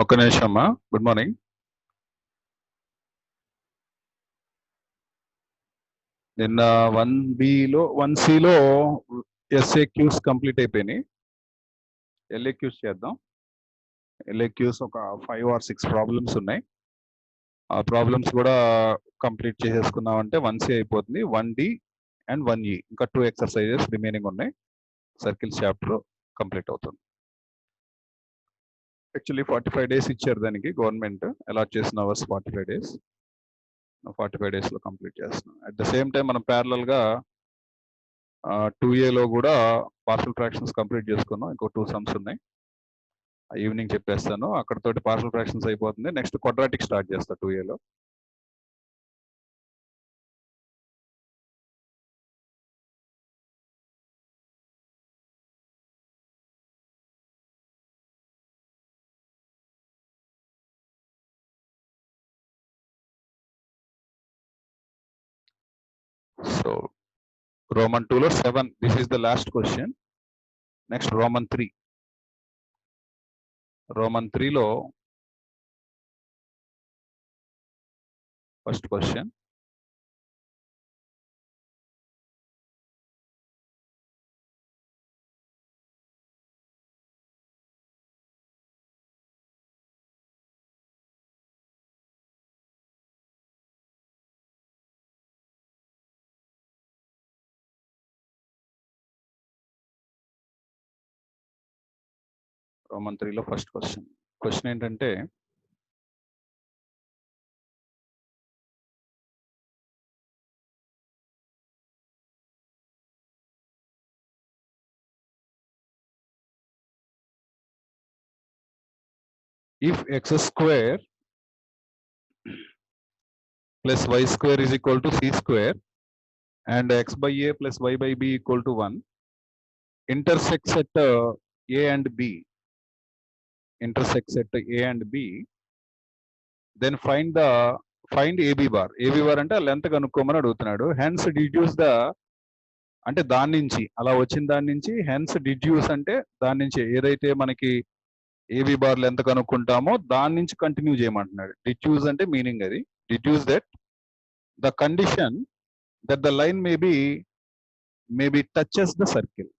ఒక్క నిమిషం అమ్మా. Good morning. నిన్న 1Bలో 1Cలో SAQs కంప్లీట్ అయిపోయినాయి. LAQs చేద్దాం. LAQs ఒక 5 or 6 ప్రాబ్లమ్స్ ఉన్నాయి. ఆ ప్రాబ్లమ్స్ కూడా కంప్లీట్ చేసేసుకున్నామంటే 1C అయిపోతుంది. 1D అండ్ 1E ఇంకా 2 ఎక్సర్సైజెస్ రిమైనింగ్ ఉన్నాయి. సర్కిల్స్ చాప్టర్ కంప్లీట్ అవుతుంది. యాక్చువల్లీ 45 days ఇచ్చారు దానికి గవర్నమెంట్. అలాట్ చేసిన అవర్స్ 45 days. 45 days లో కంప్లీట్ చేస్తున్నాం. అట్ ద సేమ్ టైం మనం ప్యారలల్ గా 2Aలో కూడా పార్షల్ ఫ్రాక్షన్స్ కంప్లీట్ చేసుకున్నాం. ఇంకో 2 సమ్స్ ఉన్నాయి. ఈవినింగ్ చెప్పేస్తాను. అక్కడతోటి పార్షల్ ఫ్రాక్షన్స్ అయిపోతుంది. నెక్స్ట్ క్వాడ్రాటిక్ స్టార్ట్ చేస్తా 2Aలో. సో రోమన్ 2లో 7. This is the last question. Next Roman 3. Roman 3లో ఫస్ట్ క్వశ్చన్. రోమన్ 3లో ఫస్ట్ క్వశ్చన్. క్వశ్చన్ ఏంటంటే if x square plus y square is equal to c square and x by a plus y by b equal to 1 intersects at a and b, intersects at a and b, then find AB bar. AB bar అంటే length కనుక్కోమని అడుగుతున్నాడు. Hence డిడ్యూస్ the అంటే దాని నుంచి అలా వచ్చిన దాని నుంచి hence డిడ్యూస్ అంటే దాని నుంచి ఏదైతే మనకి ఏబీ బార్ లెంత్ కనుక్కుంటామో దాని నుంచి కంటిన్యూ చేయమంటున్నాడు. డిడ్యూస్ అంటే మీనింగ్ అది. Deduce that the condition that the line maybe touches the circle.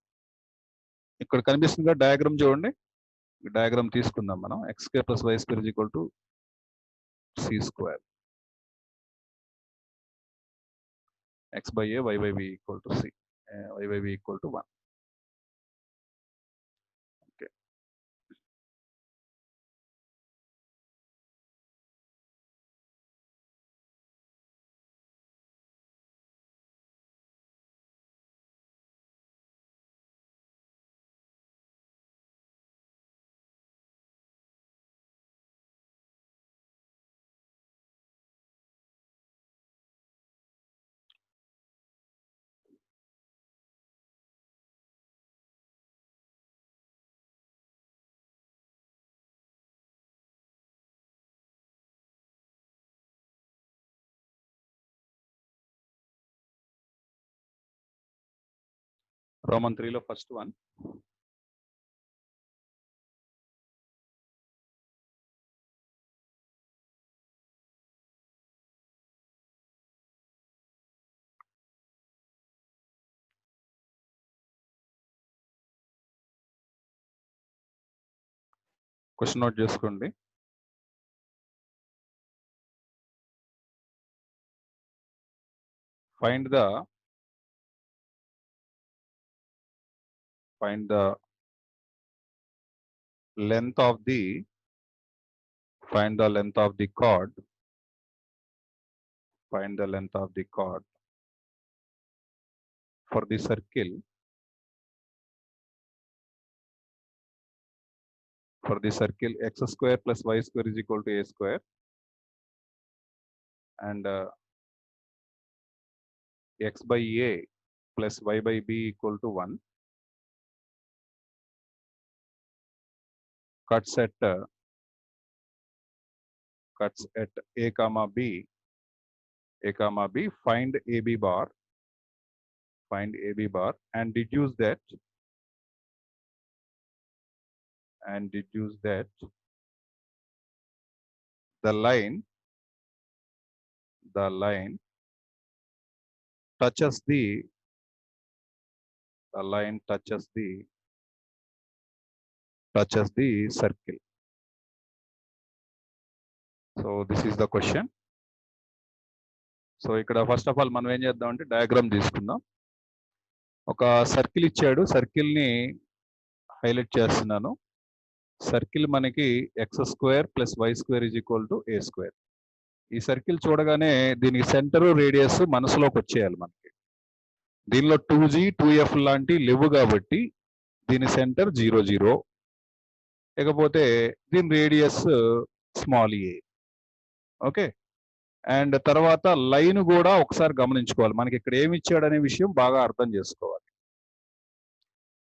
ఇక్కడ కనిపిస్తుందిగా డయాగ్రామ్ చూడండి. డయాగ్రామ్ తీసుకుందాం మనం. X square plus y square equal to c square. X by a y by b equal to c, y by b equal to 1. Okay. Roman 3లో first one. Question note చేసుకోండి. Find the length of the chord, find the length of the chord for the circle x square plus y square is equal to a square and x by a plus y by b equal to 1 cuts at a comma b A comma B, find AB bar, and deduce that, the line touches the circle. So this is the question. So ఇక్కడ first of all మనం ఏం చేద్దాం అంటే diagram తీసుకుందాం. ఒక circle ఇచ్చాడు, సర్కిల్ని highlight చేస్తున్నాను. Circle మనకి x² + y² = a². ఈ సర్కిల్ చూడగానే దీనికి సెంటర్ రేడియస్ మనసులోకి వచ్చేయాలి మనకి. దీనిలో 2G 2F లాంటి లేవు కాబట్టి దీని సెంటర్ 0 0, లేకపోతే దీని radius small a. Okay, and తర్వాత లైన్ కూడా ఒకసారి గమనించుకోవాలి. మనకి ఇక్కడ ఏమి ఇచ్చాడు అనే విషయం బాగా అర్థం చేసుకోవాలి.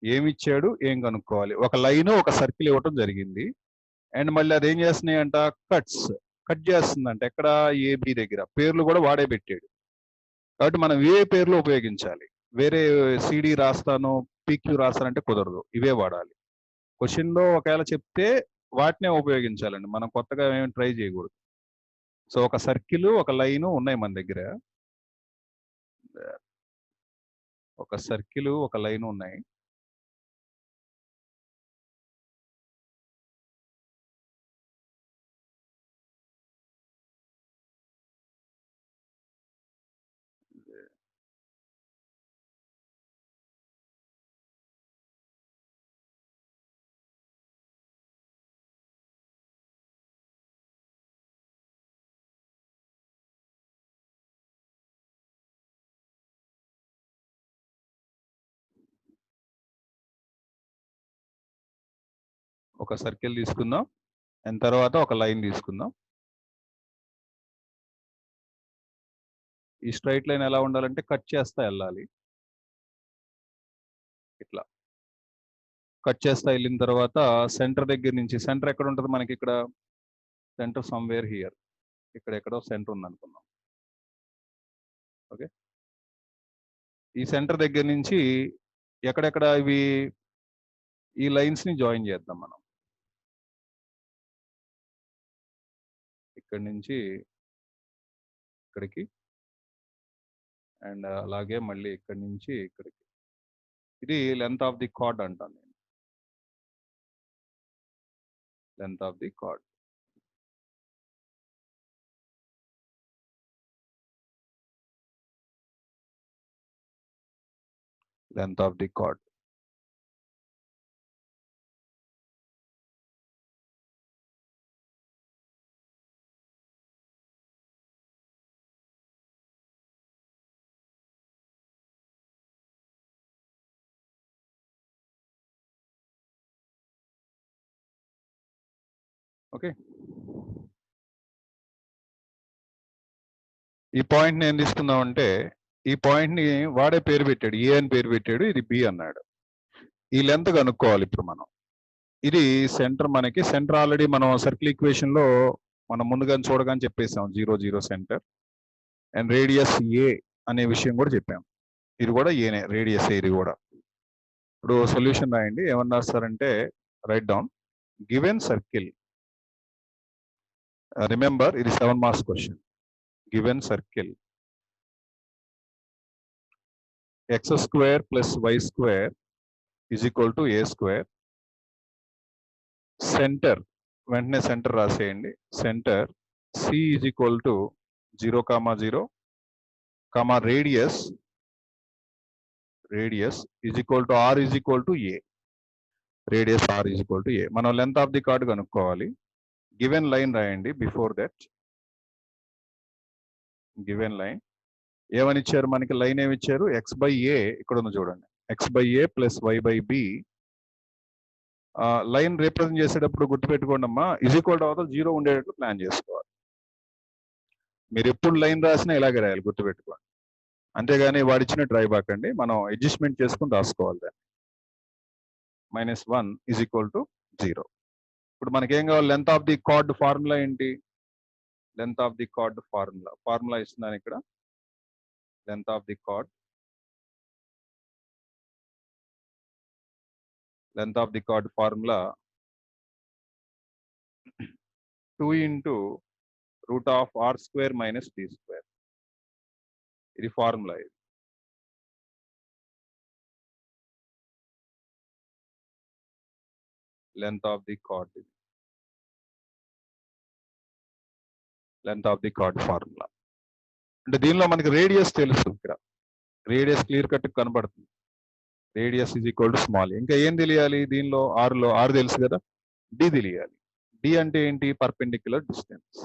ఏమి ఇచ్చాడు, ఏం కనుక్కోవాలి. ఒక లైన్, ఒక సర్కిల్ ఇవ్వటం జరిగింది, అండ్ మళ్ళీ అది ఏం చేస్తున్నాయి అంట, కట్ చేస్తుందంట. ఎక్కడ, ఏబి దగ్గర. పేర్లు కూడా వాడే పెట్టాడు కాబట్టి మనం ఏ పేర్లు ఉపయోగించాలి. వేరే సిడి రాస్తాను, పిక్యూ రాస్తానంటే కుదరదు, ఇవే వాడాలి. క్వశ్చన్లో ఒకవేళ చెప్తే వాటినే ఉపయోగించాలండి, మనం కొత్తగా ఏమి ట్రై చేయకూడదు. సో ఒక సర్కిల్, ఒక లైన్ ఉన్నాయి మన దగ్గర. ఒక సర్కిల్, ఒక లైన్ ఉన్నాయి. ఒక సర్కిల్ తీసుకుందాం, అండ్ తర్వాత ఒక లైన్ తీసుకుందాం. ఈ స్ట్రైట్ లైన్ ఎలా ఉండాలంటే కట్ చేస్తా వెళ్ళాలి. ఇట్లా కట్ చేస్తా వెళ్ళిన తర్వాత సెంటర్ దగ్గర నుంచి, సెంటర్ ఎక్కడ ఉంటుంది మనకి, ఇక్కడ సెంటర్ సమ్వేర్ హియర్, ఇక్కడ ఎక్కడో సెంటర్ ఉంది అనుకున్నాం. ఓకే, ఈ సెంటర్ దగ్గర నుంచి ఎక్కడెక్కడ ఇవి, ఈ లైన్స్ ని జాయిన్ చేద్దాం మనం. ఇక్కడి నుంచి ఇక్కడికి, అండ్ అలాగే మళ్ళీ ఇక్కడి నుంచి ఇక్కడికి. ఇది లెంత్ ఆఫ్ ది కార్డ్ అంటాను నేను, length of the card. Length of the card. Okay, ఈ పాయింట్ ఏం తీసుకుందామంటే, ఈ పాయింట్ ని వాడే పేరు పెట్టాడు, ఏ అని పేరు పెట్టాడు, ఇది బి అన్నాడు. ఈ లెంత్ కనుక్కోవాలి ఇప్పుడు మనం. ఇది సెంటర్, మనకి సెంటర్ ఆల్రెడీ మనం సర్కిల్ ఈక్వేషన్ లో మనం ముందుగా చూడగానే చెప్పేసాం, 0 0 సెంటర్. అండ్ రేడియస్ ఏ అనే విషయం కూడా చెప్పాం. ఇది కూడా ఏనే, రేడియస్ ఇది కూడా. ఇప్పుడు సొల్యూషన్ రాయండి. ఏమన్నా రాస్తారంటే, right down given circle. Remember, ఇది 7 marks question. Given circle x² + y² = a². Centre, వెంటనే సెంటర్ రాసేయండి. Centre c = 0, 0, radius r = a. Radius r = a. మనం లెంత్ ఆఫ్ ది కార్డ్ కనుక్కోవాలి. గివెన్ లైన్ రాయండి. బిఫోర్ దట్ గివెన్ లైన్ ఏమని ఇచ్చారు మనకి, line ఏమి ఇచ్చారు, x/a. ఇక్కడ ఉంది చూడండి, x/a + y/b. లైన్ రిప్రజెంట్ చేసేటప్పుడు గుర్తుపెట్టుకోండి అమ్మా, ఈక్వల్ అవతల 0 ఉండేటట్లు ప్లాన్ చేసుకోవాలి. మీరు ఎప్పుడు లైన్ రాసినా ఇలాగే రాయాలి, గుర్తుపెట్టుకోండి. అంతేగాని వాడిచ్చిన డ్రై బాక్ అండి, మనం అడ్జస్ట్మెంట్ చేసుకుని రాసుకోవాలి దాన్ని. -1 = 0. ఇప్పుడు మనకేం కావాలి, length of the chord formula ఏంటి, length of the chord formula ఇస్తున్నాను ఇక్కడ. Length of the chord formula 2 into root of r square minus d square. ఇది ఫార్ములా. ఇది length of the card. Length of the chord formula అంటే దీనిలో మనకి radius తెలుసు. ఇక్కడ రేడియస్ క్లియర్ కట్ కనబడుతుంది. Radius is equal to small. ఇంకా ఏం తెలియాలి దీనిలో? ఆర్ తెలుసు కదా, డి తెలియాలి. డి అంటే ఏంటి? Perpendicular distance.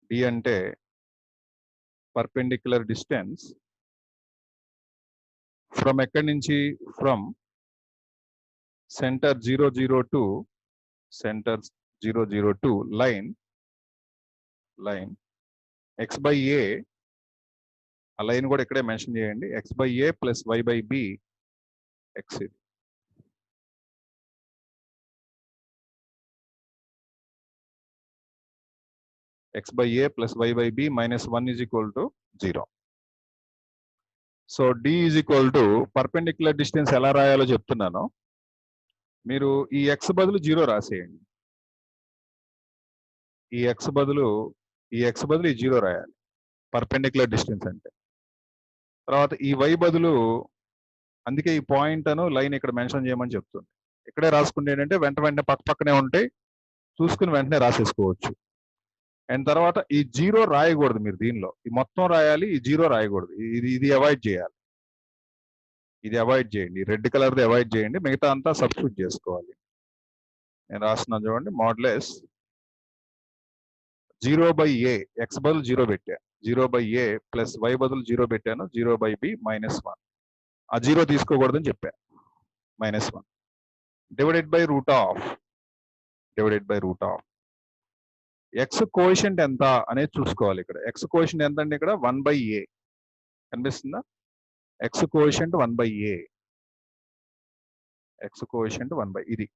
డి అంటే పర్పెండిక్యులర్ డిస్టెన్స్ ఫ్రమ్ ఎక్కడి నుంచి? From centre 002 centre 002 line x by a. ఆ లైన్ కూడా ఇక్కడే మెన్షన్ చేయండి. x by a plus y by b x. ఇది x by a plus y by b minus 1 is equal to 0. So d is equal to perpendicular distance ఎలా రాయాలో చెప్తున్నాను. మీరు ఈ x బదులు 0 రాసేయండి. ఈ x బదులు ఈ 0 రాయాలి పర్పెండిక్యులర్ డిస్టెన్స్ అంటే. తర్వాత ఈ y బదులు, అందుకే ఈ పాయింట్ అను లైన్ ఇక్కడ మెన్షన్ చేయమని చెప్తుంది. ఇక్కడే రాసుకుంటే ఏంటంటే వెంటనే పక్కనే ఉంటాయి, చూసుకుని వెంటనే రాసేసుకోవచ్చు. అండ్ తర్వాత ఈ 0 రాయకూడదు మీరు దీనిలో. ఈ మొత్తం రాయాలి, ఈ 0 రాయకూడదు. ఇది అవాయిడ్ చేయాలి. ఇది అవాయిడ్ చేయండి. రెడ్ కలర్ది అవాయిడ్ చేయండి. మిగతా అంతా సబ్స్టిట్యూట్ చేసుకోవాలి. నేను రాస్తున్నాను చూడండి. మాడ్యులస్ 0 by a, x బదులు 0 పెట్టా, 0 by a ప్లస్ y బదులు 0 పెట్టాను, 0 by b minus 1. ఆ 0 తీసుకోకూడదని చెప్పా. -1 divided by root of x coefficient ఎంత అనేది చూసుకోవాలి. ఇక్కడ x కోఎఫిషియంట్ ఎంత అండి? ఇక్కడ 1 by a కనిపిస్తుందా? x coefficient 1 by a. x coefficient 1 by ఇది.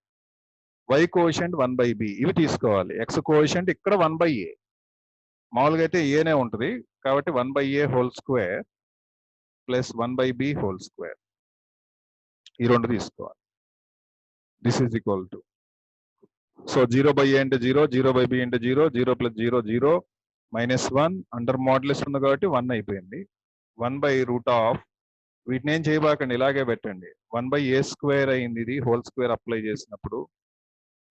y coefficient 1 by b. ఇవి తీసుకోవాలి. x కోఎఫిషియంట్ ఇక్కడ 1 by a. మామూలుగా అయితే ఏనే ఉంటుంది కాబట్టి 1 by a whole square plus 1 by b whole square. ఈ రెండు తీసుకోవాలి. This is equal to, so 0 by a అంటే 0, 0 by b అంటే 0, 0 plus 0 0 -1 అండర్ మాడ్యులస్ ఉంది కాబట్టి 1 అయిపోయింది. 1 by రూట్ ఆఫ్, వీటిని ఏం చేయబాకండి, ఇలాగే పెట్టండి. 1 by a స్క్వేర్ అయింది, ఇది హోల్ స్క్వేర్ అప్లై చేసినప్పుడు.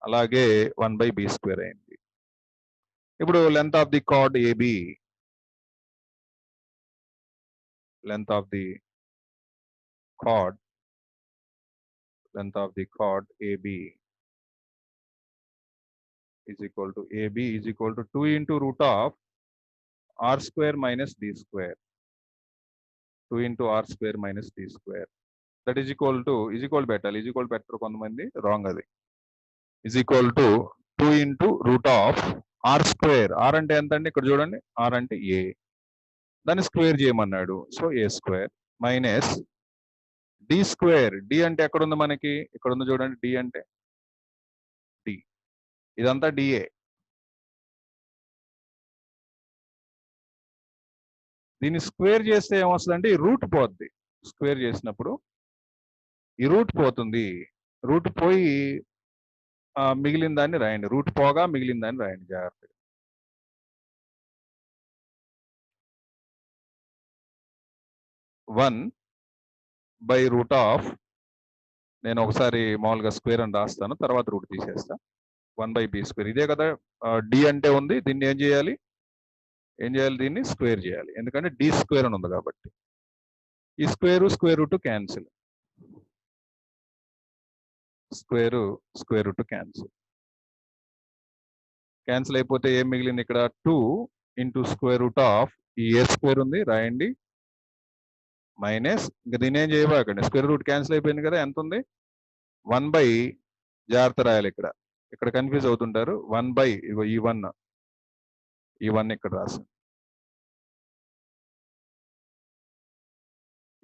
అలాగే 1 by b స్క్వేర్ అయింది. ఇప్పుడు length of the card AB, length of the card AB is equal to AB is equal to 2 into root of r square minus d square. 2 into r square minus d square. That is equal better కొంతమంది wrong. అది is equal to 2 into root of r square. r అంటే ఎంత అండి? ఇక్కడ చూడండి, r అంటే a, దాన్ని square చేయమన్నాడు. So a square minus d square. d అంటే ఎక్కడ ఉంది మనకి? ఇక్కడ ఉంది చూడండి. d అంటే d, ఇదంతా dA. దీన్ని స్క్వేర్ చేస్తే ఏమొస్తుందంటే ఈ రూట్ పోద్ది. స్క్వేర్ చేసినప్పుడు ఈ రూట్ పోతుంది. రూట్ పోయి మిగిలిన దాన్ని రాయండి. రూట్ పోగా మిగిలిన దాన్ని రాయండి జాగ్రత్తగా. వన్ బై రూట్ ఆఫ్, నేను ఒకసారి మామూలుగా స్క్వేర్ అని రాస్తాను, తర్వాత రూట్ తీసేస్తా. 1 by b స్క్వేర్. ఇదే కదా d అంటే ఉంది. దీన్ని ఏం చేయాలి? దీన్ని స్క్వేర్ చేయాలి. ఎందుకంటే d స్క్వేర్ అని ఉంది కాబట్టి. ఈ square root cancel. Square root cancel అయిపోతే ఏం మిగిలింది? ఇక్కడ 2 into స్క్వేర్ రూట్ ఆఫ్ ఈ a స్క్వేర్ ఉంది, రాయండి, మైనస్, ఇంకా దీన్ని ఏం చేయబాకండి. స్క్వేర్ రూట్ క్యాన్సిల్ అయిపోయింది కదా. ఎంత ఉంది? 1 by, జాగ్రత్త రాయాలి. ఇక్కడ కన్ఫ్యూజ్ అవుతుంటారు. 1 by ఈ 1 ఇక్కడ రాసాను,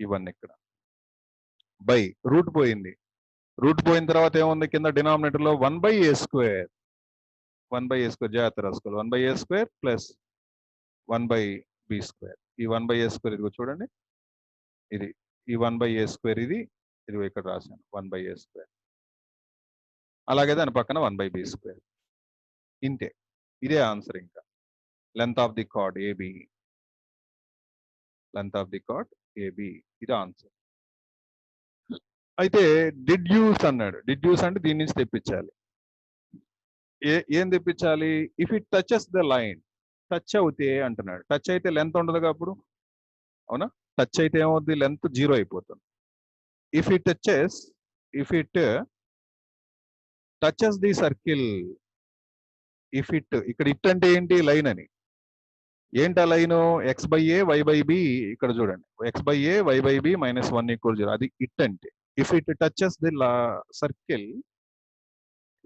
ఈ 1 ఇక్కడ బై రూట్ పోయింది. రూట్ పోయిన తర్వాత ఏముంది కింద డినామినేటర్ లో? 1 by a స్క్వేర్. 1/a² జాగ్రత్త రాసుకోవాలి. 1/a² plus 1/b². ఈ 1/a² ఇదిగో చూడండి, ఇది ఈ 1/a² ఇది ఇదిగో ఇక్కడ రాశాను 1/a². అలాగే దాని పక్కన 1/b². ఇంతే, ఇదే ఆన్సర్. ఇంకా length of the chord AB, length of the chord AB, ఇది ఆన్సర్. అయితే డిడ్యూస్ అన్నాడు. డిడ్యూస్ అంటే దీని నుంచి తెప్పించాలి. ఏం తెప్పించాలి? If it touches the line, touch అవుతే అంటున్నాడు. టచ్ అయితే లెంత్ ఉండదుగా అప్పుడు, అవునా? టచ్ అయితే ఏమవుద్ది? లెంత్ 0 అయిపోతుంది. If it touches the circle, if it, ఇక్కడ ఇట్ అంటే ఏంటి? లైన్ అని. ఏంటి ఆ లైన్? x/a y/b. ఇక్కడ చూడండి, x/a y/b -1 = 0. అది ఇట్ అంటే. If it touches the circle,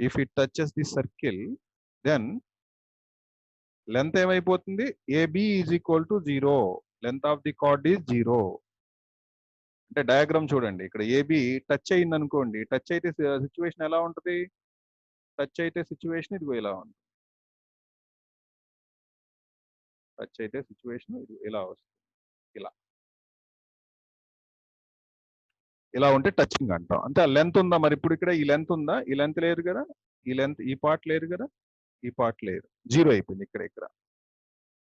if it touches the circle, then length ఏమైపోతుంది? AB = 0. Length of the chord is 0. అంటే డయాగ్రామ్ చూడండి, ఇక్కడ ఏబి టచ్ అయింది అనుకోండి. టచ్ అయితే సిచ్యువేషన్ ఎలా ఉంటుంది? టచ్ అయితే సిచ్యువేషన్ ఇదిగో ఇలా ఉంటుంది. టచ్ అయితే సిచ్యువేషన్ ఇది ఇలా వస్తుంది. ఇలా ఉంటే టచింగ్ అంటాం. అంటే ఆ లెంత్ ఉందా మరి? ఇప్పుడు ఇక్కడ ఈ లెంత్ ఉందా? ఈ లెంత్ లేదు కదా, ఈ లెంత్, ఈ పార్ట్ లేదు కదా, ఈ పార్ట్ లేదు. 0 అయిపోయింది. ఇక్కడ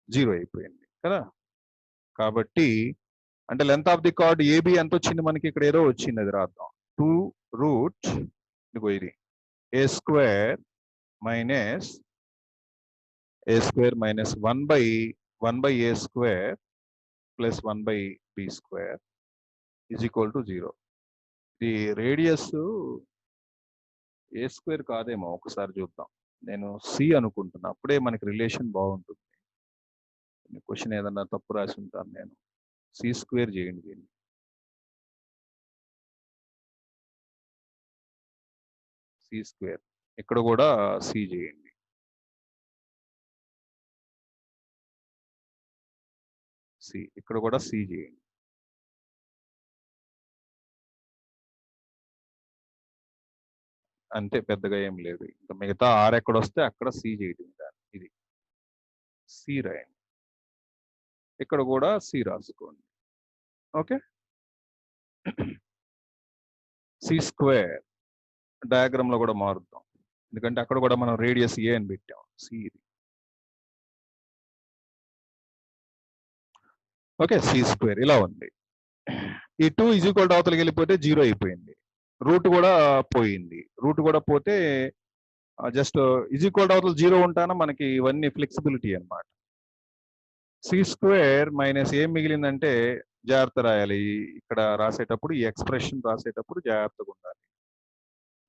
0 అయిపోయింది కదా. కాబట్టి అంటే length of the chord AB ఎంత వచ్చింది మనకి? ఇక్కడ ఏదో వచ్చింది, అది రాద్దాం. 2 ఇదిగో ఇది a² minus 1/a² plus 1/b² = 0. ఇది రేడియస్ a² కాదేమో, ఒకసారి చూద్దాం. నేను సి అనుకుంటున్నా, అప్పుడే మనకి రిలేషన్ బాగుంటుంది. క్వశ్చన్ ఏదన్నా తప్పు రాసి ఉంటాను నేను. c² చేయండి దీన్ని. c². ఇక్కడ కూడా సి చేయండి. సి, ఇక్కడ కూడా సి చేయండి. అంతే, పెద్దగా ఏం లేదు. ఇంకా మిగతా ఆర్ ఎక్కడ వస్తే అక్కడ సి చేయడం. ఇది సి రాయండి. ఇక్కడ కూడా సి రాసుకోండి. ఓకే. c² డయాగ్రామ్ లో కూడా మారుద్దాం, ఎందుకంటే అక్కడ కూడా మనం రేడియస్ ఏ అని పెట్టాం. సి ఇది. ఓకే, c² ఇలా ఉంది. ఈ 2 = అవతలకి వెళ్ళిపోతే 0 అయిపోయింది. రూట్ కూడా పోయింది. రూట్ కూడా పోతే జస్ట్ = అవతల 0 ఉంటానా మనకి ఇవన్నీ ఫ్లెక్సిబిలిటీ అన్నమాట. c² మైనస్ ఏం మిగిలిందంటే, జాగ్రత్త రాయాలి ఇక్కడ రాసేటప్పుడు, ఈ ఎక్స్ప్రెషన్ రాసేటప్పుడు జాగ్రత్తగా ఉండాలి.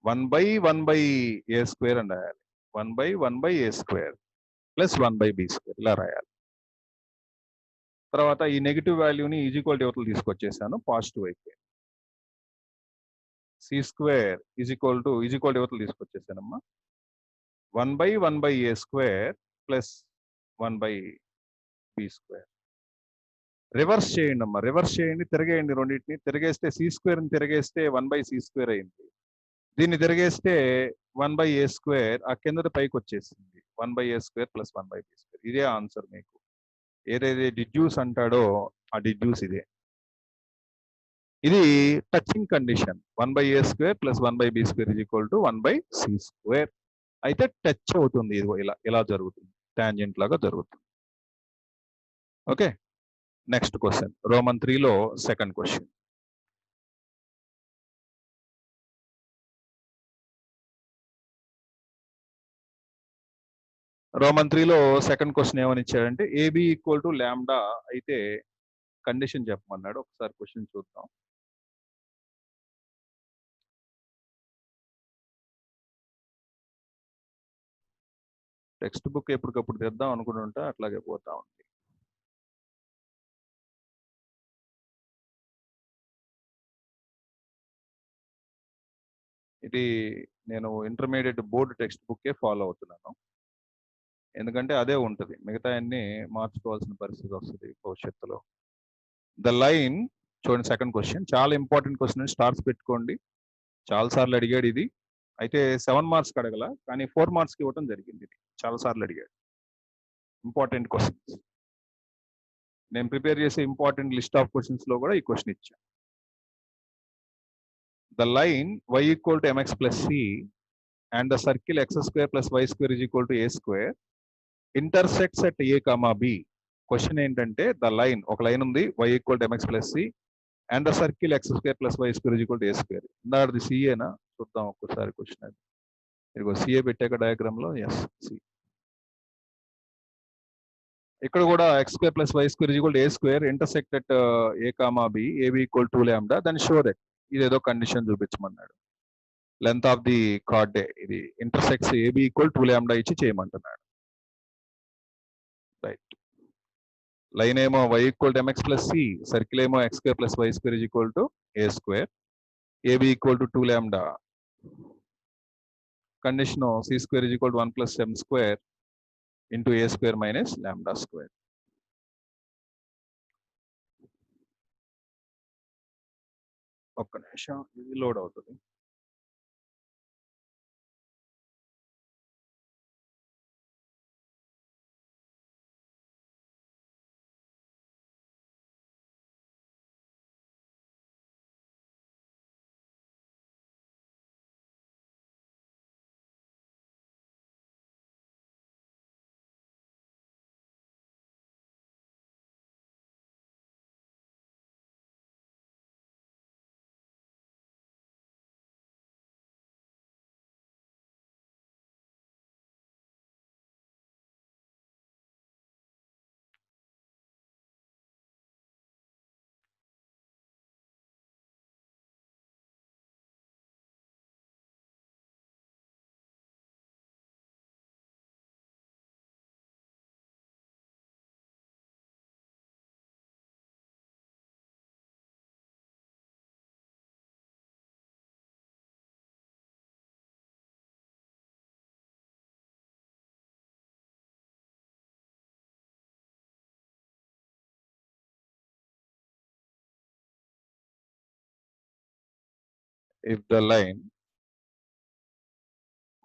1/1/a² అని రాయాలి. 1/1/a² ప్లస్ 1/b² ఇలా రాయాలి. తర్వాత ఈ నెగిటివ్ వాల్యూని = అవతలు తీసుకొచ్చేసాను, పాజిటివ్ అయిపోయింది. c² అవతలు తీసుకొచ్చేసానమ్మా. 1/1/a² plus 1/b². రివర్స్ చేయండి అమ్మా, రివర్స్ చేయండి, తిరగేయండి. రెండింటిని తిరగేస్తే c² తిరగేస్తే 1/c² అయింది. దీన్ని తిరగేస్తే 1/a², ఆ కిందది పైకి వచ్చేసింది. 1/a² plus 1/b². ఇదే ఆన్సర్ మీకు. ఏదైతే డిడ్యూస్ అంటాడో ఆ డిడ్యూస్ ఇదే. ఇది touching condition. 1/a² plus 1/b² = 1/c². అయితే టచ్ అవుతుంది, ఇదిగో ఇలా జరుగుతుంది, టాంజెంట్ లాగా జరుగుతుంది. ఓకే, నెక్స్ట్ క్వశ్చన్, రోమన్ 3లో సెకండ్ క్వశ్చన్. రోమన్ 3లో సెకండ్ క్వశ్చన్ ఏమని ఇచ్చాడంటే, ఏబి = λ అయితే కండిషన్ చెప్పమన్నాడు. ఒకసారి క్వశ్చన్ చూద్దాం. టెక్స్ట్ బుక్ ఎప్పటికప్పుడు తెద్దాం అనుకుంటుంటే అట్లాగే పోతా ఉంది. ఇది నేను ఇంటర్మీడియట్ బోర్డు టెక్స్ట్ బుక్కే ఫాలో అవుతున్నాను, ఎందుకంటే అదే ఉంటుంది. మిగతా అన్ని మార్చుకోవాల్సిన పరిస్థితి వస్తుంది భవిష్యత్తులో. ద లైన్ చూడండి, సెకండ్ క్వశ్చన్ చాలా ఇంపార్టెంట్ క్వశ్చన్. స్టార్స్ పెట్టుకోండి, చాలా సార్లు అడిగాడు ఇది. అయితే 7 మార్క్స్కి అడగల, కానీ 4 మార్క్స్కి ఇవ్వటం జరిగింది. ఇది చాలాసార్లు అడిగాడు. Important questions. నేను ప్రిపేర్ చేసే ఇంపార్టెంట్ లిస్ట్ ఆఫ్ క్వశ్చన్స్ లో కూడా ఈ క్వశ్చన్ ఇచ్చాను. The line y equal to mx plus C and the circle x square plus y square is equal to a square intersects at a comma b. Question ఏంటంటే the line, ఒక line ఉంది y equal to mx plus C and the circle x square plus y square is equal to a square. ఇందాకది సిఏనా? చూద్దాం ఒక్కసారి క్వశ్చన్. అది ఇదిగో CA పెట్టాక డయాగ్రామ్ లో. Yes, c. ఇక్కడ కూడా x square plus y square equal to a square intersect at a comma b, ab equal to lambda, దాన్ని షో దట్. ఇదేదో కండిషన్ చూపించమన్నాడు. లెంత్ ఆఫ్ ది కార్డ్ ఇది intersects ab equal to lambda ఇచ్చి చేయమంటున్నాడు. Right. Line ఏమో y equal to mx plus c, circle ఏమో x square plus y square equal to a square, ab equal to 2 lambda. Condition c square equal to 1 plus m square into a square minus lambda square. ఒక్క నిమిషం, ఇది load అవుతుంది. If the line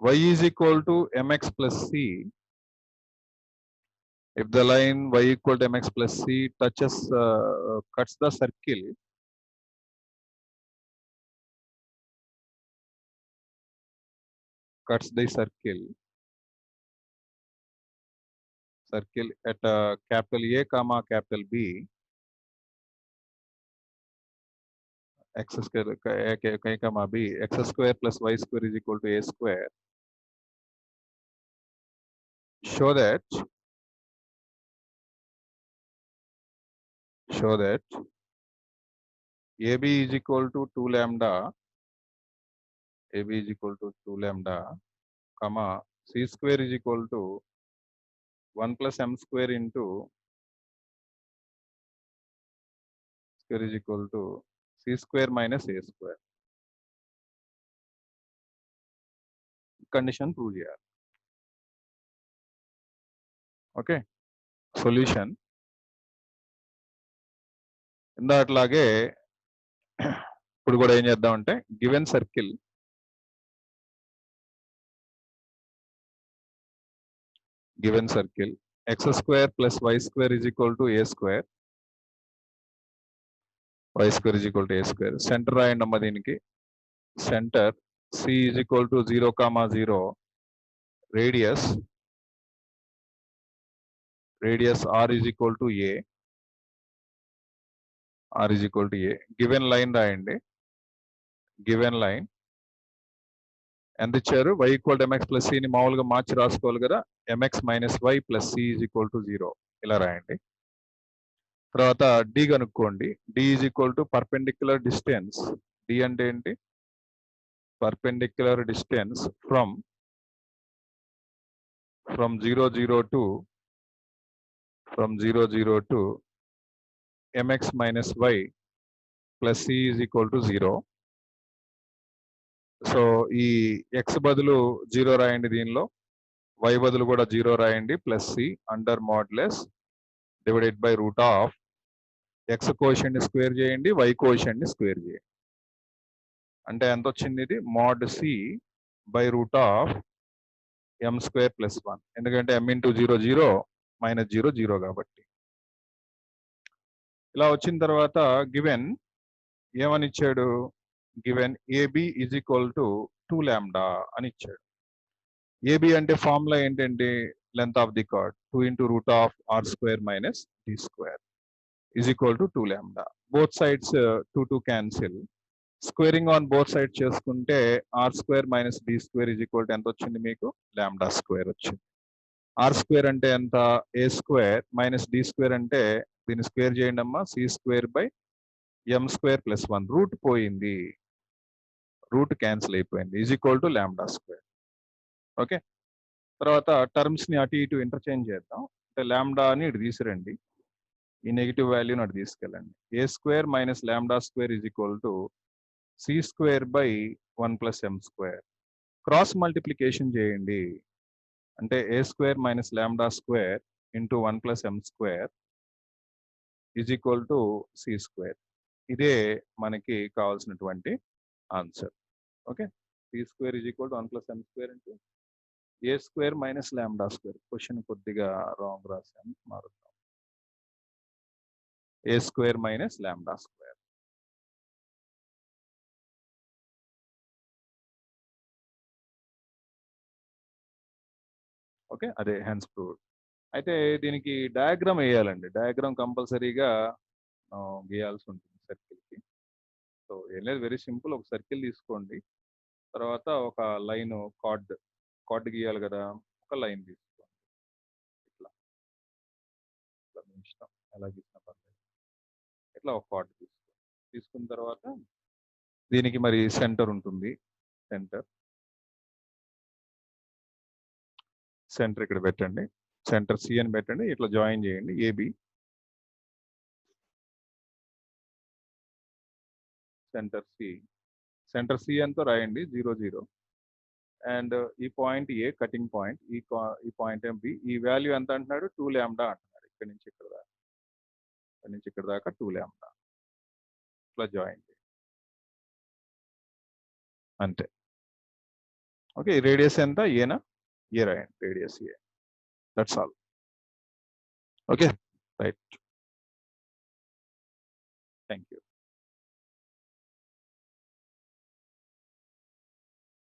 y is equal to mx plus c, if the line y equal to mx plus c touches, cuts the circle, cuts the circle at capital A comma capital B, x square a comma b, x square plus y square is equal to a square. Show that AB is equal to 2 lambda, AB is equal to 2 lambda, comma c square is equal to 1 plus m square into square is equal to c square minus a square. Condition prove here. Okay. Solution. ఇందాట్లాగే ఇప్పుడు కూడా ఏం చేద్దామంటే given circle x square plus y square is equal to a square, y square is equal to a square. Centre రాయండి అమ్మ దీనికి. Centre c is equal to 0 comma 0, radius r is equal to a, given line రాయండి. Given line ఎంత ఇచ్చారు? y equal to mx plus c ని మామూలుగా మార్చి రాసుకోవాలి కదా. mx minus y plus c is equal to 0 ఇలా రాయండి. తర్వాత d కనుక్కోండి. d is equal to perpendicular distance. d అంటే ఏంటి? Perpendicular distance from 0 to mx minus y plus c is equal to 0. So ఈ x బదులు 0 రాయండి, దీనిలో y బదులు కూడా 0 రాయండి, plus c under modulus divided by root of x quotient ని స్క్వేర్ చేయండి, y కోషెంట్ ని స్క్వేర్ చేయండి. అంటే ఎంత వచ్చింది? ఇది mode c by root of m square plus 1 ఎందుకంటే m into 0 0 minus 0 0 కాబట్టి. ఇలా వచ్చిన తర్వాత గివెన్ ఏమని ఇచ్చాడు, given AB is equal to 2 lambda అని ఇచ్చాడు. ఏబి అంటే ఫార్ములా ఏంటంటే length of the chord 2 into root of r square minus d square is equal to 2 lambda. Both sides 2 2 cancel. Squaring on both side చేసుకుంటే r square minus d square is equal to ఎంత వచ్చింది మీకు, lambda square వచ్చింది. R square అంటే ఎంత, a square minus d square అంటే దీన్ని square చేయండి అమ్మా, c square by m square plus 1. Root పోయింది, రూట్ క్యాన్సిల్ అయిపోయింది, is equal to lambda square. Okay, తర్వాత టర్మ్స్ ని అటు ఇటు ఇంటర్చేంజ్ చేద్దాం. అంటే లాంబ్డా అని ఇటు తీసిరండి, ఈ నెగిటివ్ వాల్యూని అటు తీసుకెళ్ళండి. A square minus lambda square is equal to c square by 1 plus m square. Cross multiplication చేయండి, అంటే a square minus lambda square into 1 plus m square is equal to c square. ఇదే మనకి కావాల్సినటువంటి answer. Okay, c square is equal to 1 plus m square into a square minus lambda square. Question కొద్దిగా wrong రాశాను, మారుద్దాం. A square minus lambda square. Okay, అదే hence proved. అయితే దీనికి diagram వేయాలండి, డయాగ్రామ్ కంపల్సరీగా గీయాల్సి ఉంటుంది సర్కిల్కి. సో ఏం లేదు, వెరీ సింపుల్. ఒక సర్కిల్ తీసుకోండి, తర్వాత ఒక లైన్ కార్డ్ గీయాలి కదా, ఒక లైన్ తీసుకోండి. ఇట్లా ఇట్లా మీ ఇష్టం, ఎలా గీసినా పర్లేదు. ఇట్లా ఒక కార్డ్ తీసుకోండి. తీసుకున్న తర్వాత దీనికి మరి సెంటర్ ఉంటుంది, సెంటర్ ఇక్కడ పెట్టండి, సెంటర్ సి అని పెట్టండి, ఇట్లా జాయిన్ చేయండి ఏబి. సెంటర్ సి ఎంతో రాయండి 0 0. అండ్ ఈ పాయింట్ ఏ కటింగ్ పాయింట్, ఈ పాయింట్ ఏం బి. ఈ వాల్యూ ఎంత అంటున్నాడు, 2 లాంబ్డా అంటున్నాడు. ఇక్కడ నుంచి ఇక్కడ దాకా, ఇక్కడ నుంచి ఇక్కడ దాకా 2 లాంబ్డా. ఇట్లా జాయిన్ చేయండి అంతే. ఓకే, రేడియస్ ఎంత, ఏనా, ఏ రాయండి, radius A. That's all. Okay, right, thank you.